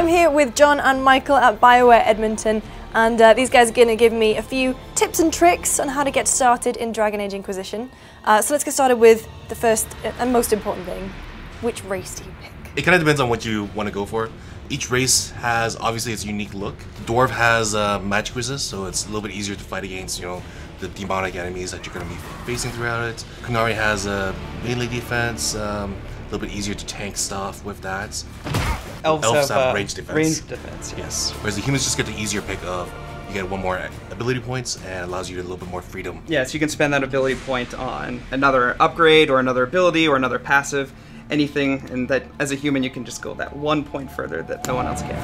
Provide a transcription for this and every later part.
I'm here with John and Michael at BioWare Edmonton, and these guys are going to give me a few tips and tricks on how to get started in Dragon Age Inquisition. So let's get started with the first and most important thing. Which race do you pick? It kind of depends on what you want to go for. Each race has obviously its unique look. Dwarf has magic resist, so it's a little bit easier to fight against, you know, the demonic enemies that you're going to be facing throughout it. Kunari has a melee defense, a little bit easier to tank stuff with that. Elves have range defense. Range defense, yes. Whereas the humans just get the easier pick of, you get one more ability points and it allows you a little bit more freedom. Yeah, so you can spend that ability point on another upgrade or another ability or another passive, anything, and that as a human you can just go that 1 point further that no one else can.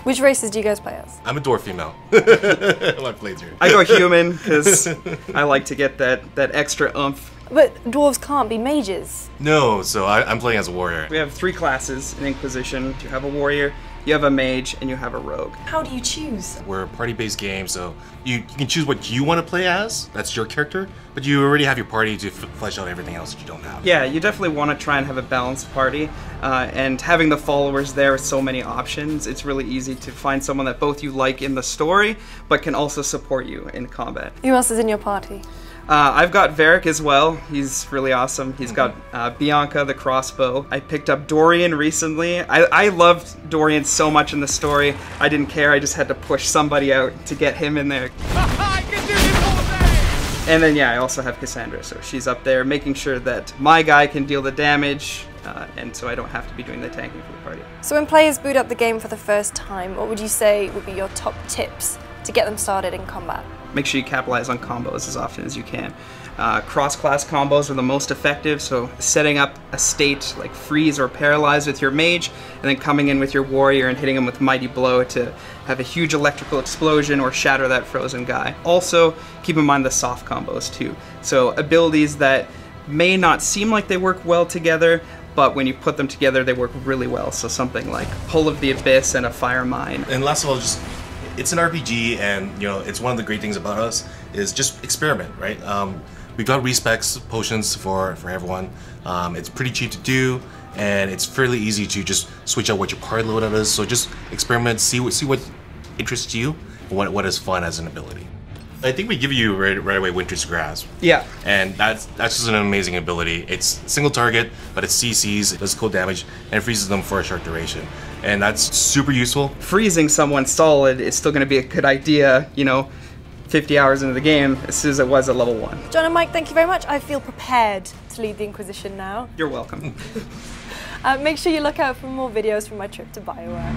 Which races do you guys play as? I'm a dwarf female. My playthrough. I go human because I like to get that extra oomph. But dwarves can't be mages. No, so I'm playing as a warrior. We have 3 classes in Inquisition. You have a warrior, you have a mage, and you have a rogue. How do you choose? We're a party-based game, so you can choose what you want to play as. That's your character, but you already have your party to flesh out everything else that you don't have. Yeah, you definitely want to try and have a balanced party, and having the followers there with so many options, it's really easy to find someone that both you like in the story, but can also support you in combat. Who else is in your party? I've got Varric as well. He's really awesome. He's got Bianca, the crossbow. I picked up Dorian recently. I loved Dorian so much in the story. I didn't care. I just had to push somebody out to get him in there. I can do this all day! And then, yeah, I also have Cassandra. So she's up there making sure that my guy can deal the damage, and so I don't have to be doing the tanking for the party. So when players boot up the game for the first time, what would you say would be your top tips to get them started in combat? Make sure you capitalize on combos as often as you can. Cross-class combos are the most effective, so setting up a state like freeze or paralyze with your mage, and then coming in with your warrior and hitting him with Mighty Blow to have a huge electrical explosion or shatter that frozen guy. Also, keep in mind the soft combos too. So abilities that may not seem like they work well together, but when you put them together, they work really well. So something like Pull of the Abyss and a Fire Mine. And last of all, just it's an RPG, and you know, it's one of the great things about us is just experiment, right? We've got respecs potions for everyone. It's pretty cheap to do, and it's fairly easy to just switch out what your card loadout is. So just experiment, see what interests you, what is fun as an ability. I think we give you right away Winter's Grasp. Yeah. And that's just an amazing ability. It's single target, but it CCs, it does cold damage, and it freezes them for a short duration. And that's super useful. Freezing someone solid is still going to be a good idea, you know, 50 hours into the game, as soon as it was at level 1. John and Mike, thank you very much. I feel prepared to lead the Inquisition now. You're welcome. Make sure you look out for more videos from my trip to BioWare.